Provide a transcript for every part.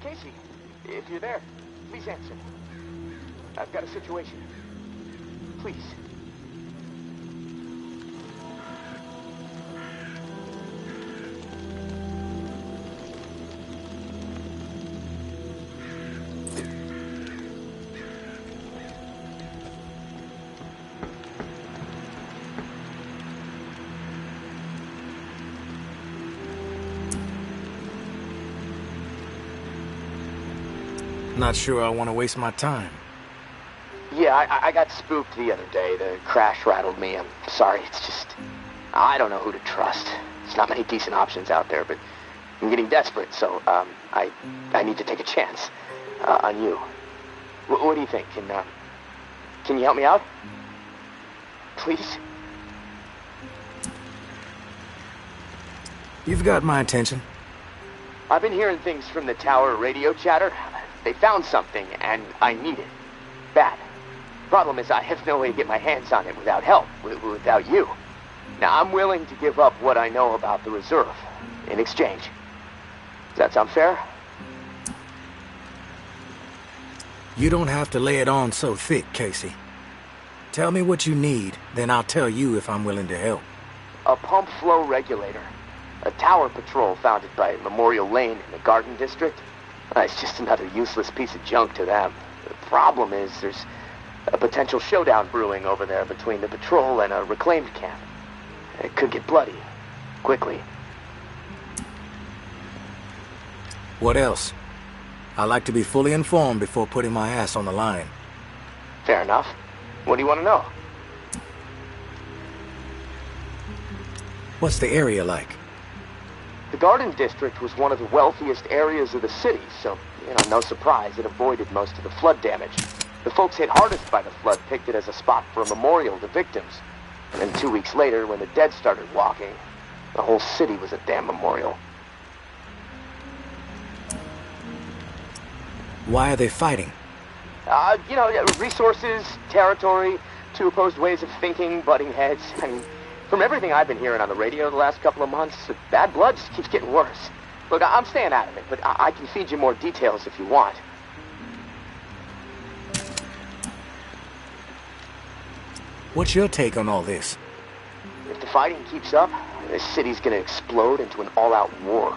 Casey. If you're there, please answer. I've got a situation. Please. Not sure I want to waste my time. Yeah, I got spooked the other day. The crash rattled me. I'm sorry. It's just... I don't know who to trust. There's not many decent options out there, but I'm getting desperate, so I need to take a chance on you. What do you think? Can you help me out? Please? You've got my attention. I've been hearing things from the tower radio chatter. They found something, and I need it. Bad. Problem is, I have no way to get my hands on it without help, without you. Now, I'm willing to give up what I know about the reserve in exchange. Does that sound fair? You don't have to lay it on so thick, Casey. Tell me what you need, then I'll tell you if I'm willing to help. A pump flow regulator. A tower patrol founded by Memorial Lane in the Garden District. It's just another useless piece of junk to them. The problem is there's a potential showdown brewing over there between the patrol and a reclaimed camp. It could get bloody. Quickly. What else? I like to be fully informed before putting my ass on the line. Fair enough. What do you want to know? What's the area like? The Garden District was one of the wealthiest areas of the city, so, no surprise, it avoided most of the flood damage. The folks hit hardest by the flood picked it as a spot for a memorial to victims. And then 2 weeks later, when the dead started walking, the whole city was a damn memorial. Why are they fighting? Resources, territory, two opposed ways of thinking, butting heads. I mean, from everything I've been hearing on the radio the last couple of months, the bad blood just keeps getting worse. Look, I'm staying out of it, but I can feed you more details if you want. What's your take on all this? If the fighting keeps up, this city's gonna explode into an all-out war.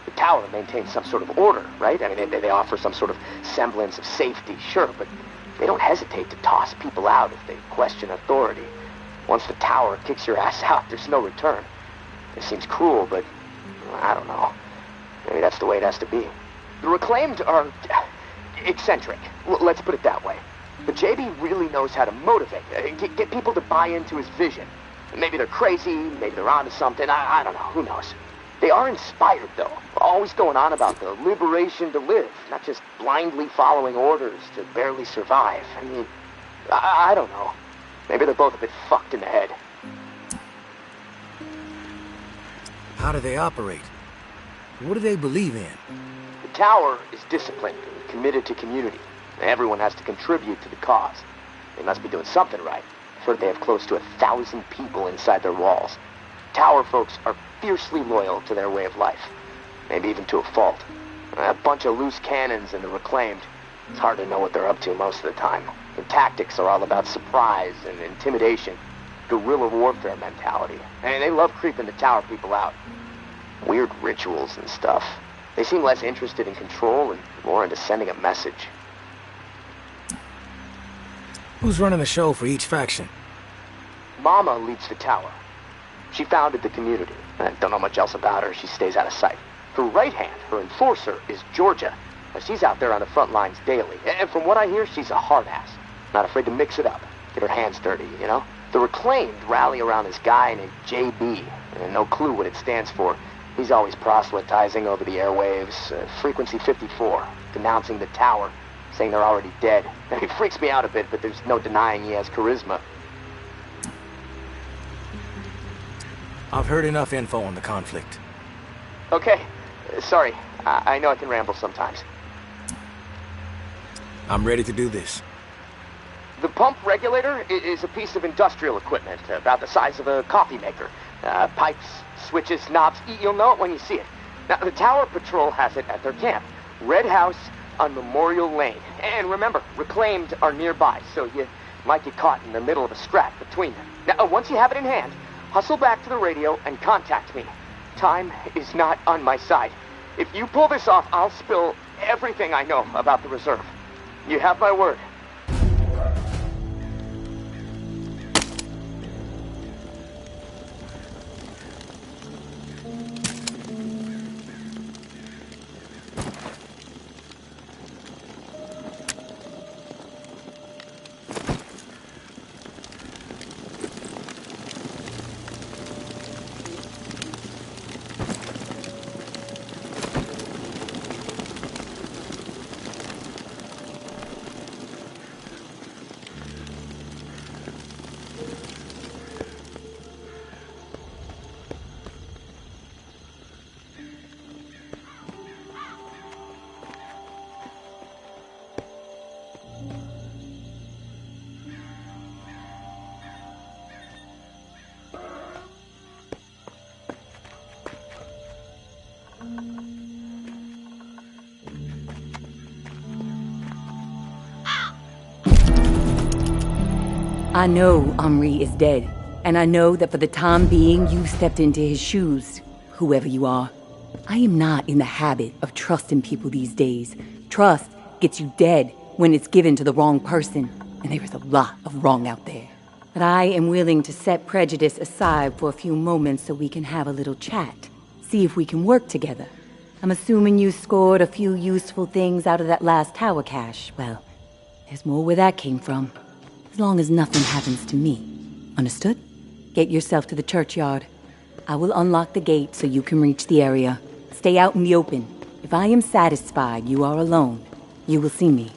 The tower maintains some sort of order, right? I mean, they offer some sort of semblance of safety, sure, but they don't hesitate to toss people out if they question authority. Once the tower kicks your ass out, there's no return. It seems cruel, but I don't know. Maybe that's the way it has to be. The Reclaimed are eccentric. Let's put it that way. But JB really knows how to motivate, get people to buy into his vision. Maybe they're crazy, maybe they're onto something, I don't know, who knows. They are inspired, though. Always going on about the liberation to live, not just blindly following orders to barely survive. I mean, I don't know. Maybe they're both a bit fucked in the head. How do they operate? What do they believe in? The tower is disciplined and committed to community. Everyone has to contribute to the cause. They must be doing something right. I've heard they have close to 1,000 people inside their walls. Tower folks are fiercely loyal to their way of life. Maybe even to a fault. A bunch of loose cannons in the Reclaimed. It's hard to know what they're up to most of the time. The tactics are all about surprise and intimidation. Guerrilla warfare mentality. And they love creeping the tower people out. Weird rituals and stuff. They seem less interested in control and more into sending a message. Who's running the show for each faction? Mama leads the tower. She founded the community. I don't know much else about her. She stays out of sight. Her right hand, her enforcer, is Georgia. She's out there on the front lines daily. And from what I hear, she's a hard ass. Not afraid to mix it up. Get her hands dirty, The Reclaimed rally around this guy named JB. And no clue what it stands for. He's always proselytizing over the airwaves. Frequency 54. Denouncing the tower. Saying they're already dead. It freaks me out a bit, but there's no denying he has charisma. I've heard enough info on the conflict. Okay. Sorry. I know I can ramble sometimes. I'm ready to do this. The pump regulator is a piece of industrial equipment about the size of a coffee maker. Pipes, switches, knobs. You'll know it when you see it. Now, the Tower Patrol has it at their camp. Red House on Memorial Lane. And remember, reclaimed are nearby, so you might get caught in the middle of a scrap between them. Now, once you have it in hand, hustle back to the radio and contact me. Time is not on my side. If you pull this off, I'll spill everything I know about the reserve. You have my word. I know Henri is dead, and I know that for the time being you stepped into his shoes, whoever you are. I am not in the habit of trusting people these days. Trust gets you dead when it's given to the wrong person, and there is a lot of wrong out there. But I am willing to set prejudice aside for a few moments so we can have a little chat, see if we can work together. I'm assuming you scored a few useful things out of that last tower cache. Well, there's more where that came from. As long as nothing happens to me. Understood? Get yourself to the churchyard. I will unlock the gate so you can reach the area. Stay out in the open. If I am satisfied you are alone, you will see me.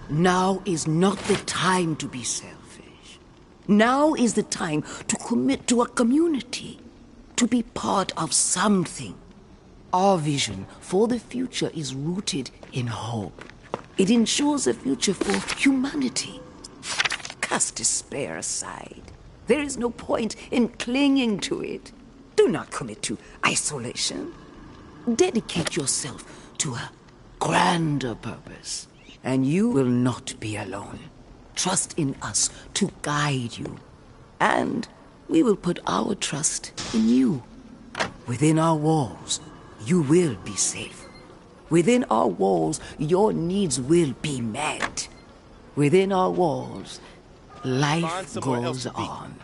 Now is not the time to be selfish. Now is the time to commit to a community, to be part of something. Our vision for the future is rooted in hope. It ensures a future for humanity. Cast despair aside. There is no point in clinging to it. Do not commit to isolation. Dedicate yourself to a grander purpose, and you will not be alone. Trust in us to guide you, and we will put our trust in you. Within our walls, you will be safe. Within our walls, your needs will be met. Within our walls, life goes on.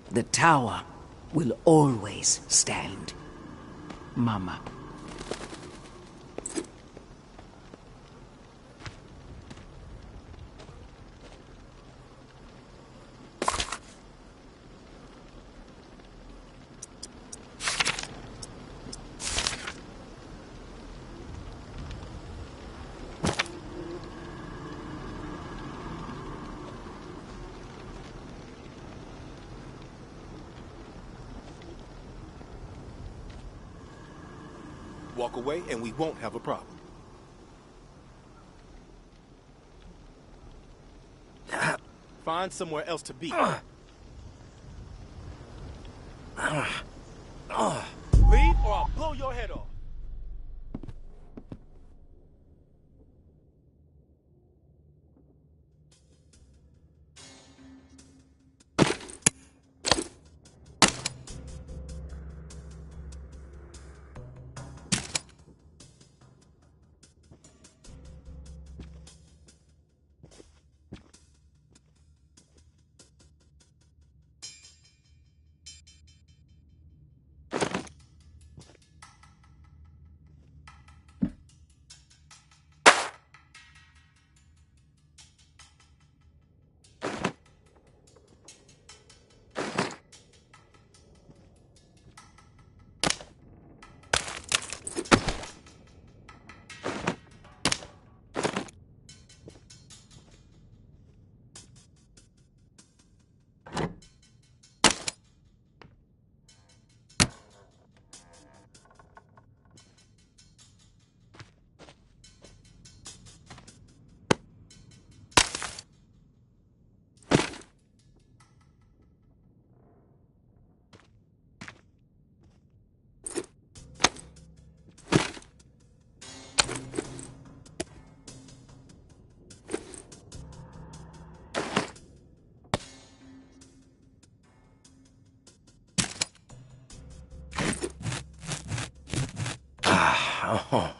The tower will always stand. Mama. Walk away and we won't have a problem. Find somewhere else to be. Leave or I'll blow your head off. Oh.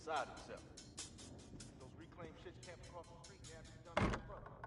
beside himself. Those reclaimed shits camped across the street and after done with his brother.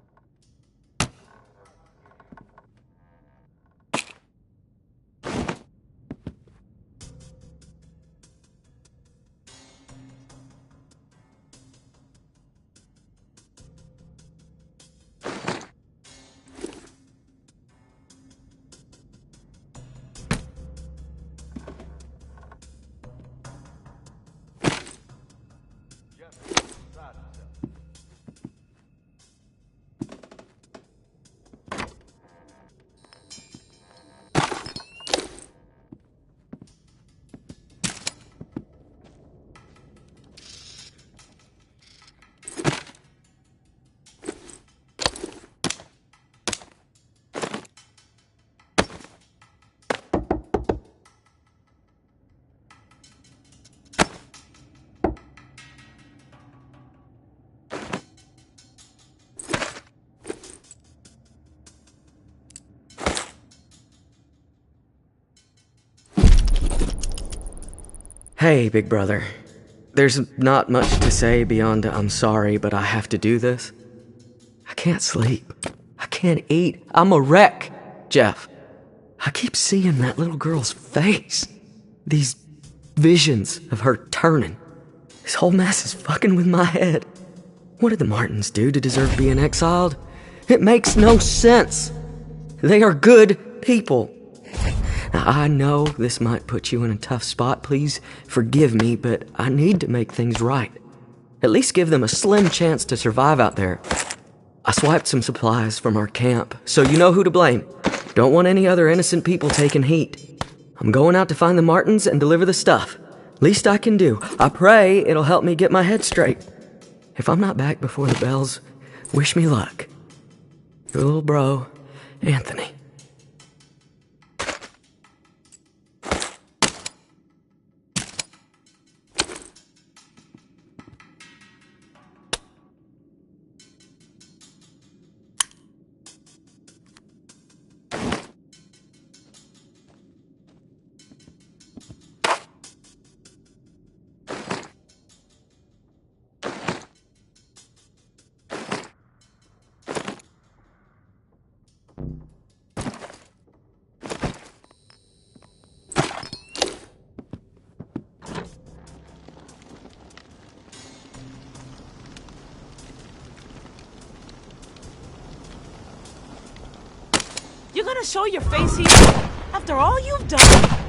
Hey, big brother. There's not much to say beyond I'm sorry, but I have to do this. I can't sleep. I can't eat. I'm a wreck, Jeff. I keep seeing that little girl's face. These visions of her turning. This whole mess is fucking with my head. What did the Martins do to deserve being exiled? It makes no sense. They are good people. Now, I know this might put you in a tough spot. Please forgive me, but I need to make things right. At least give them a slim chance to survive out there. I swiped some supplies from our camp, so you know who to blame. Don't want any other innocent people taking heat. I'm going out to find the Martins and deliver the stuff. Least I can do. I pray it'll help me get my head straight. If I'm not back before the bells, wish me luck. Your little bro, Anthony. You're gonna show your face here after all you've done?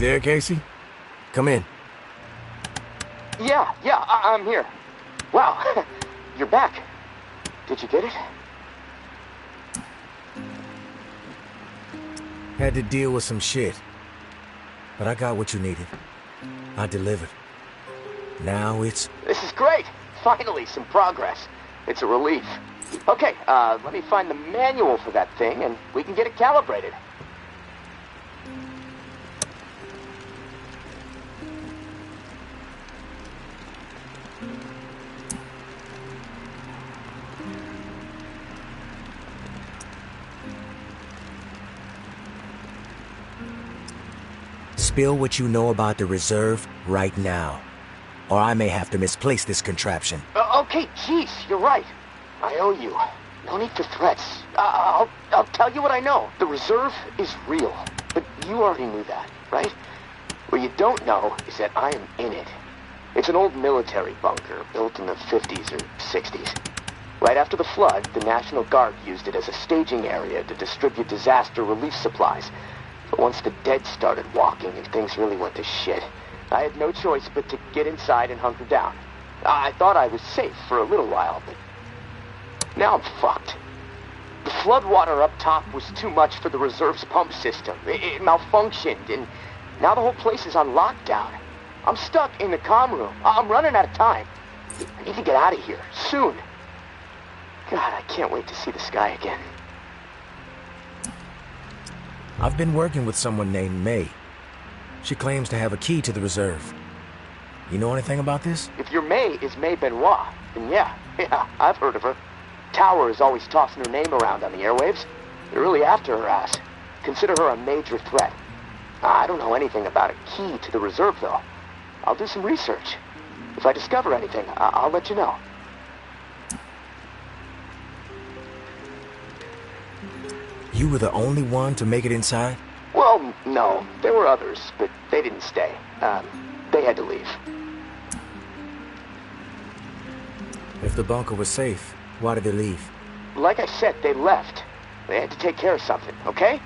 there, Casey? Come in. Yeah, I'm here. Wow, you're back. Did you get it? Had to deal with some shit. But I got what you needed. I delivered. Now it's... This is great. Finally, some progress. It's a relief. Okay, let me find the manual for that thing, and we can get it calibrated. Spill what you know about the reserve right now. Or I may have to misplace this contraption. Okay, jeez, you're right. I owe you. No need for threats. I'll tell you what I know. The reserve is real. But you already knew that, right? What you don't know is that I am in it. It's an old military bunker built in the 50s or 60s. Right after the flood, the National Guard used it as a staging area to distribute disaster relief supplies. But once the dead started walking and things really went to shit, I had no choice but to get inside and hunker down. I thought I was safe for a little while, but now I'm fucked. The floodwater up top was too much for the reserve's pump system. It malfunctioned, and now the whole place is on lockdown. I'm stuck in the comm room. I'm running out of time. I need to get out of here, soon. God, I can't wait to see the sky again. I've been working with someone named May. She claims to have a key to the reserve. You know anything about this? If your May is May Benoit, then yeah, I've heard of her. Tower is always tossing her name around on the airwaves. They're really after her ass. Consider her a major threat. I don't know anything about a key to the reserve, though. I'll do some research. If I discover anything, I'll let you know. You were the only one to make it inside? Well, no. There were others, but they didn't stay. They had to leave. If the bunker was safe, why did they leave? Like I said, they left. They had to take care of something, okay?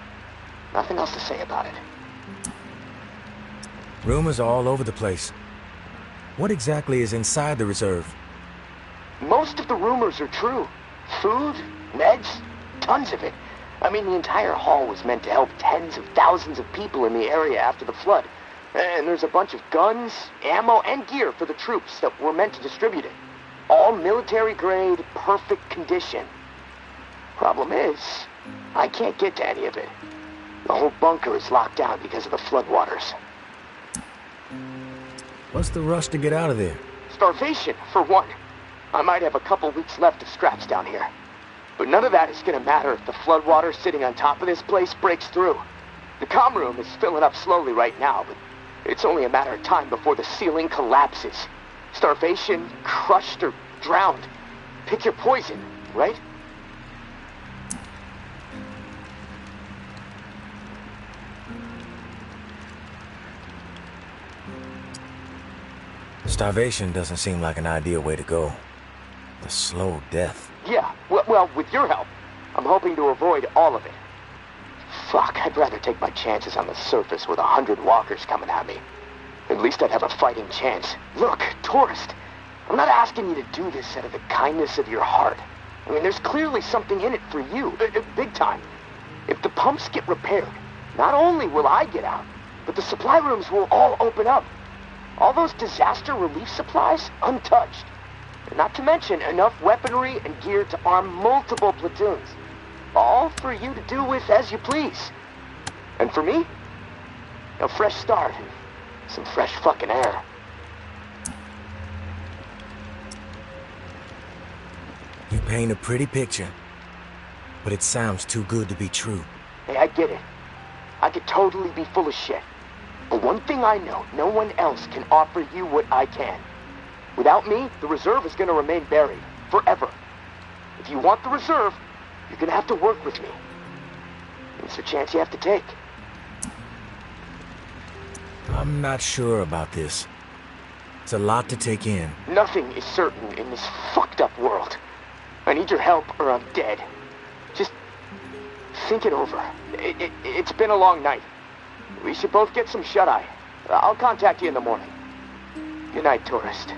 Nothing else to say about it. Rumors are all over the place. What exactly is inside the reserve? Most of the rumors are true. Food, meds, tons of it. I mean, the entire haul was meant to help tens of thousands of people in the area after the flood. And there's a bunch of guns, ammo, and gear for the troops that were meant to distribute it. All military-grade, perfect condition. Problem is, I can't get to any of it. The whole bunker is locked down because of the floodwaters. What's the rush to get out of there? Starvation, for one. I might have a couple weeks left of scraps down here. But none of that is gonna matter if the floodwater sitting on top of this place breaks through. The comm room is filling up slowly right now, but it's only a matter of time before the ceiling collapses. Starvation, crushed, or drowned. Pick your poison, right? Starvation doesn't seem like an ideal way to go. The slow death. Yeah, well, with your help, I'm hoping to avoid all of it. Fuck, I'd rather take my chances on the surface with 100 walkers coming at me. At least I'd have a fighting chance. Look, tourist, I'm not asking you to do this out of the kindness of your heart. I mean, there's clearly something in it for you, big time. If the pumps get repaired, not only will I get out, but the supply rooms will all open up. All those disaster relief supplies, untouched. Not to mention enough weaponry and gear to arm multiple platoons. All for you to do with as you please. And for me, a fresh start and some fresh fucking air. You paint a pretty picture, but it sounds too good to be true. Hey, I get it. I could totally be full of shit. But one thing I know, no one else can offer you what I can. Without me, the reserve is going to remain buried, forever. If you want the reserve, you're going to have to work with me. It's a chance you have to take. I'm not sure about this. It's a lot to take in. Nothing is certain in this fucked up world. I need your help or I'm dead. Just think it over. It's been a long night. We should both get some shut-eye. I'll contact you in the morning. Good night, tourist.